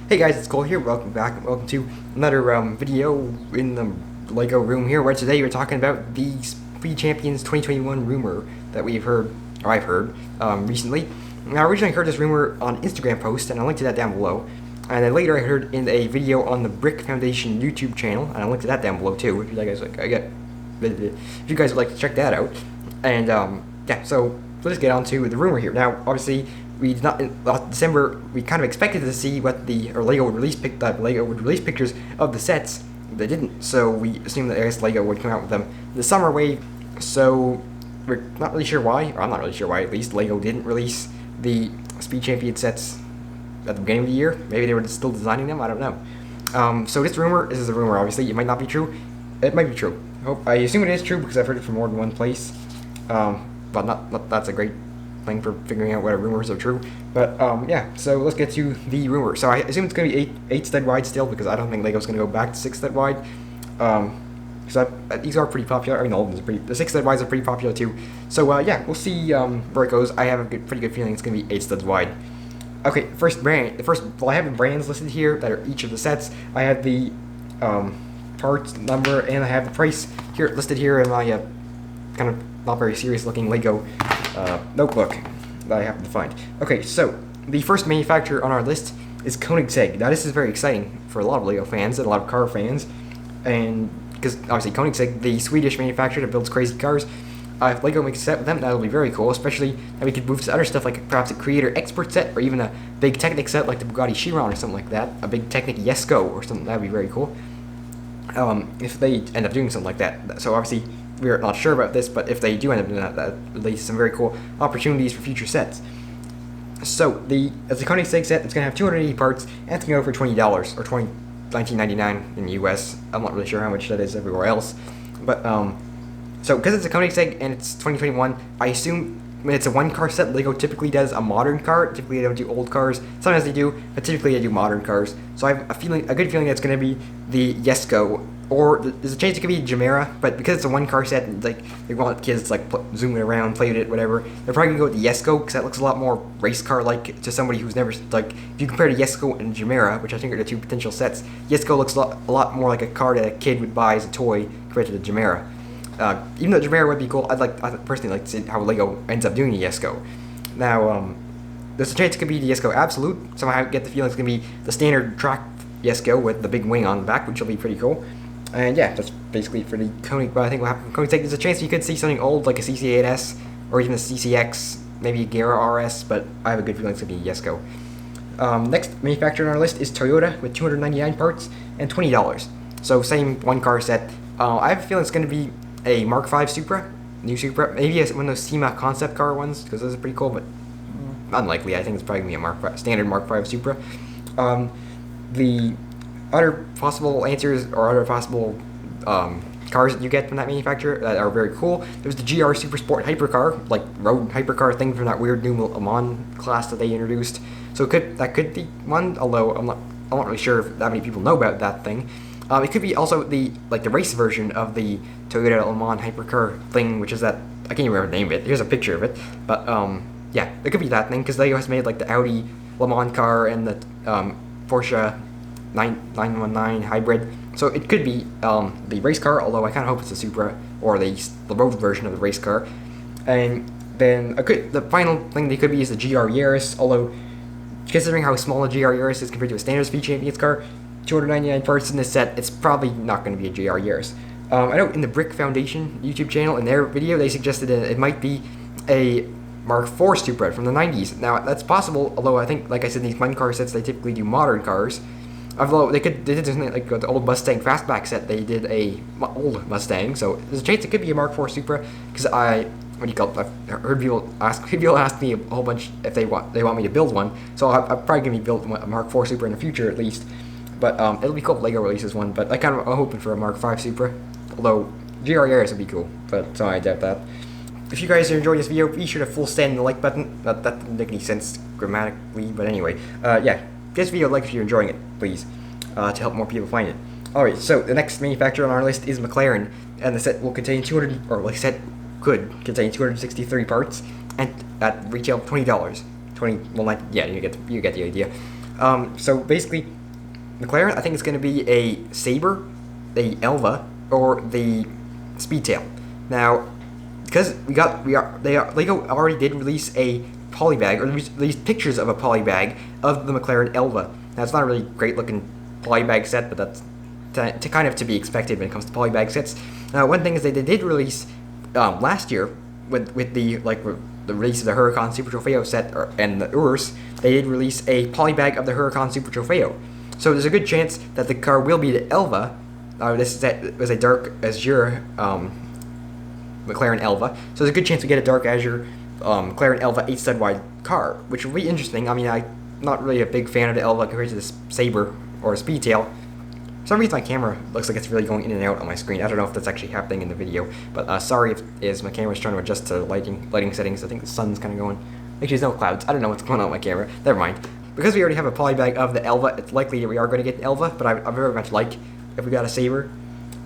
Hey guys, it's Cole here. Welcome back and welcome to another video in the Lego room here, where today we're talking about the Speed Champions 2021 rumor that we've heard, or I've heard, recently. Now, I originally heard this rumor on Instagram post, and I'll link to that down below. And then later I heard in a video on the Brick Foundation YouTube channel, and I'll link to that down below too, if you guys if you guys would like to check that out. And yeah, so let's get on to the rumor here. Now, obviously, we did not in December. We kind of expected to see what Lego would release pictures of the sets. They didn't, so we assumed that Lego would come out with them the summer wave. So we're not really sure why, or I'm not really sure why. At least Lego didn't release the Speed Champion sets at the beginning of the year. Maybe they were still designing them. I don't know. So this is a rumor. Obviously, it might not be true. It might be true. I assume it is true because I've heard it from more than one place. But not that's a great thing for figuring out whether rumors are true. But yeah, so let's get to the rumor. So I assume it's going to be 8 stud wide still, because I don't think Lego's going to go back to 6 stud wide. Because these are pretty popular. I mean, the 6 stud wides are pretty popular too. So yeah, we'll see where it goes. I have a pretty good feeling it's going to be 8 studs wide. Okay, well, I have the brands listed here that are each of the sets. I have the parts number, and I have the price here listed here in my kind of not very serious looking Lego notebook that I happen to find. Okay, so the first manufacturer on our list is Koenigsegg. Now, this is very exciting for a lot of Lego fans and a lot of car fans, and because obviously Koenigsegg, the Swedish manufacturer that builds crazy cars, if Lego makes a set with them, that'll be very cool, especially that we could move to other stuff like perhaps a Creator Expert set, or even a big Technic set like the Bugatti Chiron or something like that, a big Technic Jesko or something. That'd be very cool if they end up doing something like that. So obviously we're not sure about this, but if they do end up doing that, that leads to some very cool opportunities for future sets. So as a Koenigsegg set, it's going to have 280 parts, and it's going to go for $20 or $19.99 in the US. I'm not really sure how much that is everywhere else, but so because it's a Koenigsegg and it's 2021, I assume when it's a one car set, Lego typically does a modern car. Typically they don't do old cars. Sometimes they do, but typically they do modern cars. So I have a good feeling that's going to be the Jesko, or there's a chance it could be Chimera, but because it's a one car set, and like they want kids to like zoom it around, play with it, whatever, they're probably gonna go with the Jesko because that looks a lot more race car like to somebody who's never, like, if you compare the Jesko and Chimera, which I think are the two potential sets, Jesko looks a lot more like a car that a kid would buy as a toy compared to the Chimera. Even though Chimera would be cool, I personally like to see how Lego ends up doing the Jesko. Now, there's a chance it could be the Jesko Absolute. Somehow I get the feeling it's gonna be the standard track Jesko with the big wing on the back, which will be pretty cool. And yeah, that's basically for the Koenig. But I think what happened from Koenigsegg, there's a chance you could see something old like a CC8S or even a CCX, maybe a Gera RS, but I have a good feeling it's going to be a Jesko. Next manufacturer on our list is Toyota with 299 parts and $20. So same one car set. I have a feeling it's going to be a Mark V Supra, new Supra, maybe one of those SEMA concept car ones, because those are pretty cool, but unlikely. I think it's probably going to be a standard Mark V Supra. The other possible answers or other possible cars that you get from that manufacturer that are very cool. There's the GR Super Sport Hypercar, like road hypercar thing from that weird new Le Mans class that they introduced. So that could be one, although I'm not really sure if that many people know about that thing. It could be also the race version of the Toyota Le Mans hypercar thing, which is that, I can't even remember the name of it. Here's a picture of it, but yeah, it could be that thing because Lego has made like the Audi Le Mans car and the Porsche 919 hybrid, so it could be the race car, although I kind of hope it's a Supra or the road version of the race car. And then the final thing they could be is the GR Yaris, although considering how small a GR Yaris is compared to a standard Speed Champions car, 299 parts in this set, it's probably not going to be a GR Yaris. I know in the Brick Foundation YouTube channel, in their video, they suggested it might be a Mark IV Supra from the 90s. Now, that's possible, although I think, like I said, these one car sets, they typically do modern cars. Although they did something like the old Mustang Fastback set, they did a old Mustang, so there's a chance it could be a Mark IV Supra, because I've heard people ask me a whole bunch if they want me to build one, so I'm probably going to be building a Mark IV Supra in the future at least, but it'll be cool if Lego releases one, but I'm hoping for a Mark V Supra, although GR Yaris would be cool, but so I doubt that. If you guys are enjoying this video, be sure to full stand the like button. That didn't make any sense grammatically, but anyway, yeah. Give this video a like if you're enjoying it, please, to help more people find it. Alright, so the next manufacturer on our list is McLaren, and the set will contain could contain 263 parts, and at retail $20. You get the idea. So basically, McLaren, I think it's going to be a Sabre, a Elva, or the Speedtail. Now, because Lego already did release a polybag, or released pictures of a polybag of the McLaren Elva. Now, it's not a really great looking polybag set, but that's kind of to be expected when it comes to polybag sets. Now, one thing is that they did release last year with the release of the Huracan Super Trofeo set and the Urus, they did release a polybag of the Huracan Super Trofeo. So there's a good chance that the car will be the Elva. This set was a dark azure McLaren Elva, so there's a good chance we get a dark azure McLaren Elva 8-stud wide car, which will be interesting. I mean, I'm not really a big fan of the Elva compared to the Sabre or Speedtail. For some reason my camera looks like it's really going in and out on my screen. I don't know if that's actually happening in the video, but sorry if my camera's trying to adjust to lighting settings. I think the sun's kind of going. Actually, there's no clouds. I don't know what's going on with my camera. Never mind. Because we already have a polybag of the Elva, it's likely that we are going to get an Elva, but I very much like if we got a Sabre.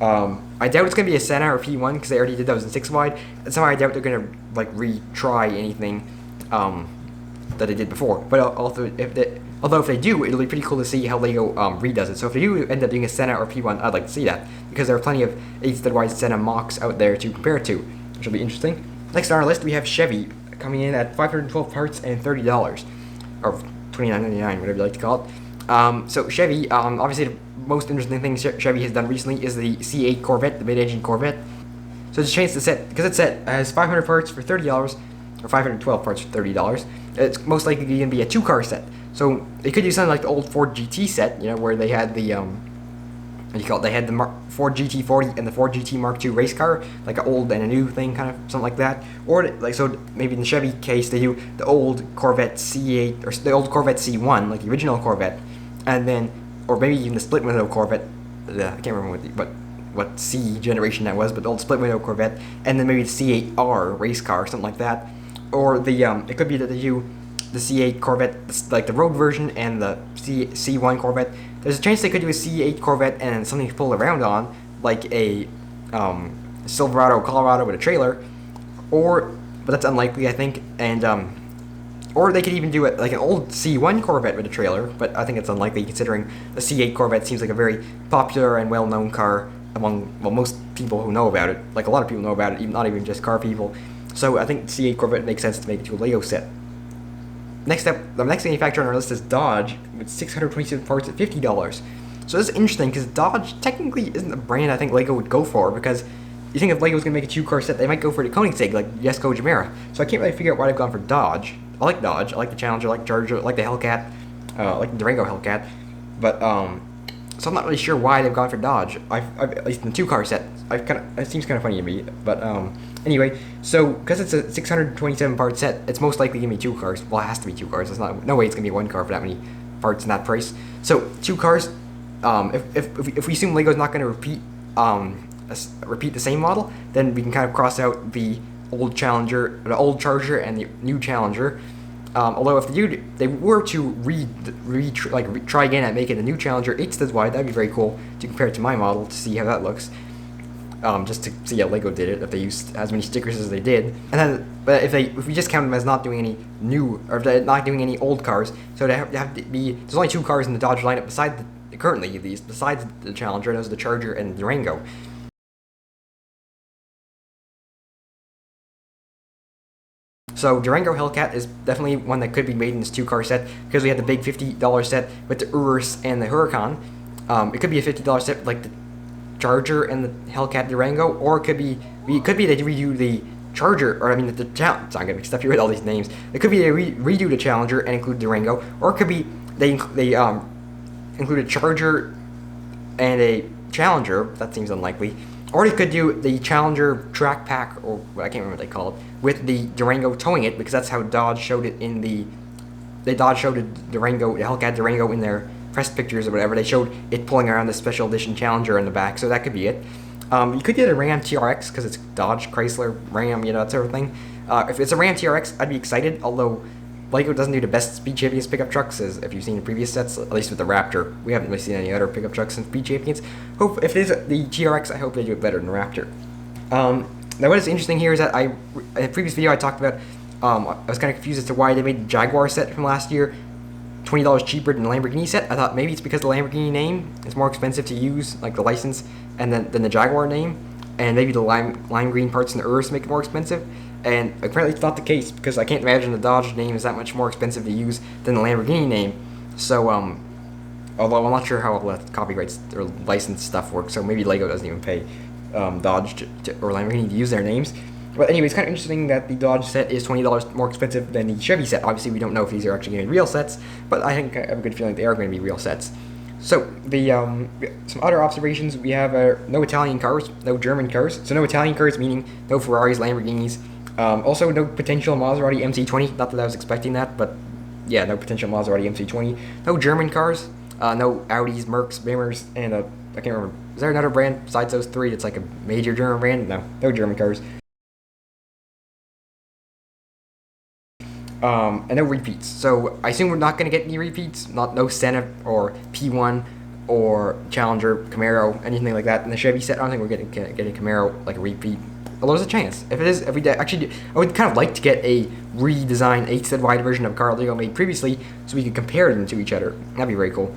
I doubt it's going to be a Senna or P1 because they already did those in 6 wide. And somehow I doubt they're going to retry anything that they did before. But although if they do, it'll be pretty cool to see how Lego redoes it. So if they do end up doing a Senna or P1, I'd like to see that because there are plenty of 8-stud wide Senna mocks out there to compare it to, which will be interesting. Next on our list, we have Chevy coming in at 512 parts and $30, or $29.99, whatever you like to call it. So Chevy, obviously the most interesting thing Chevy has done recently is the C8 Corvette, the mid-engine Corvette. So there's a chance the set, because it's set has 500 parts for $30, or 512 parts for $30, it's most likely going to be a 2-car set. So they could do something like the old Ford GT set, where they had the what do you call it? They had the Ford GT40 and the Ford GT Mark II race car, like an old and a new thing, kind of something like that. Or so maybe in the Chevy case they do the old Corvette C8 or the old Corvette C1, like the original Corvette, and then or maybe even the split window Corvette. I can't remember what C generation that was, but the old split window Corvette, and then maybe the C8R race car, something like that. Or the it could be that they do the C8 Corvette, like the road version, and the C1 Corvette. There's a chance they could do a C8 Corvette and something to pull around on, like a Silverado Colorado with a trailer, but that's unlikely, I think. And or they could even do it like an old C1 Corvette with a trailer, but I think it's unlikely considering the C8 Corvette seems like a very popular and well-known car among most people who know about it. Like a lot of people know about it, not even just car people. So I think C8 Corvette makes sense to make it to a Lego set. Next up, the next manufacturer on our list is Dodge with 627 parts at $50. So this is interesting because Dodge technically isn't a brand I think Lego would go for, because you think if Lego was going to make a 2-car set, they might go for the Koenigsegg, like Jesko Gemera. So I can't really figure out why they've gone for Dodge. I like Dodge, I like the Challenger, I like the Charger, I like the Hellcat, I like the Durango Hellcat, but so I'm not really sure why they've gone for Dodge. At least in the 2-car set, it seems kind of funny to me. But anyway, so because it's a 627 part set, it's most likely gonna be 2 cars. Well, it has to be 2 cars. There's no way it's gonna be 1 car for that many parts and that price. So 2 cars. If we assume Lego's not gonna repeat the same model, then we can kind of cross out the old Challenger, the old Charger, and the new Challenger. Although if they were to try again at making a new Challenger 8 studs wide, that'd be very cool to compare it to my model to see how that looks. Just to see how Lego did it, if they used as many stickers as they did. And then, but if we just count them as not doing any new, or if they're not doing any old cars, so they have to be, there's only 2 cars in the Dodge lineup besides the Challenger, and those are the Charger and the Durango. So Durango Hellcat is definitely one that could be made in this 2-car set, because we had the big $50 set with the Urus and the Huracan. It could be a $50 set like the Charger and the Hellcat Durango, or it could be they redo the Charger, or I mean the Challenger. So I'm gonna mix up here with all these names. It could be they redo the Challenger and include Durango, or it could be they include a Charger and a Challenger. That seems unlikely. Or they could do the Challenger track pack, or I can't remember what they call it, with the Durango towing it, because that's how Dodge showed it in the Dodge showed the Hellcat Durango in their press pictures or whatever. They showed it pulling around the special edition Challenger in the back, so that could be it. You could get a Ram TRX because it's Dodge, Chrysler, Ram, that sort of thing. If it's a Ram TRX, I'd be excited, although Lego doesn't do the best Speed Champions pickup trucks, as if you've seen the previous sets, at least with the Raptor. We haven't really seen any other pickup trucks in Speed Champions. If it is the TRX, I hope they do it better than the Raptor. Now what is interesting here is that in a previous video I talked about, I was kind of confused as to why they made the Jaguar set from last year $20 cheaper than the Lamborghini set. I thought maybe it's because the Lamborghini name is more expensive to use, like the license, and then than the Jaguar name, and maybe the lime green parts in the Urus make it more expensive. And apparently it's not the case, because I can't imagine the Dodge name is that much more expensive to use than the Lamborghini name. So although I'm not sure how all the copyrights or license stuff works, so maybe Lego doesn't even pay Dodge or Lamborghini to use their names. But anyway, it's kind of interesting that the Dodge set is $20 more expensive than the Chevy set. Obviously, we don't know if these are actually going to be real sets, but I think I have a good feeling they are going to be real sets. So, the some other observations, we have no Italian cars, no German cars. So no Italian cars, meaning no Ferraris, Lamborghinis. Also, no potential Maserati MC20. Not that I was expecting that, but yeah, no potential Maserati MC20. No German cars. No Audis, Mercs, Beamers, and I can't remember. Is there another brand besides those three that's like a major German brand? No German cars. And no repeats. So I assume we're not going to get any repeats. No Senna or P1 or Challenger, Camaro, anything like that. In the Chevy set, I don't think we're getting Camaro like a repeat. Although there's a chance. If it is, if we actually, I would kind of like to get a redesigned 8-stud wide version of a car Lego made previously, so we could compare them to each other. That'd be very cool.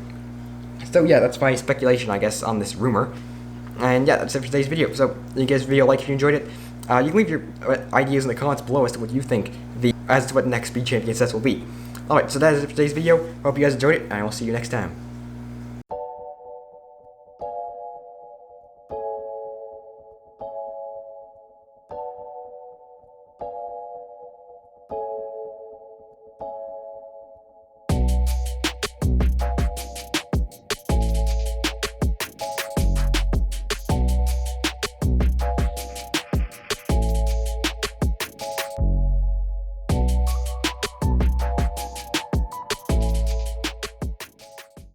So yeah, that's my speculation, I guess, on this rumor. And yeah, that's it for today's video. So if you guys video like if you enjoyed it. You can leave your ideas in the comments below as to what you think as to what the next Speed Champion sets will be. Alright, so that is it for today's video. Hope you guys enjoyed it, and I will see you next time.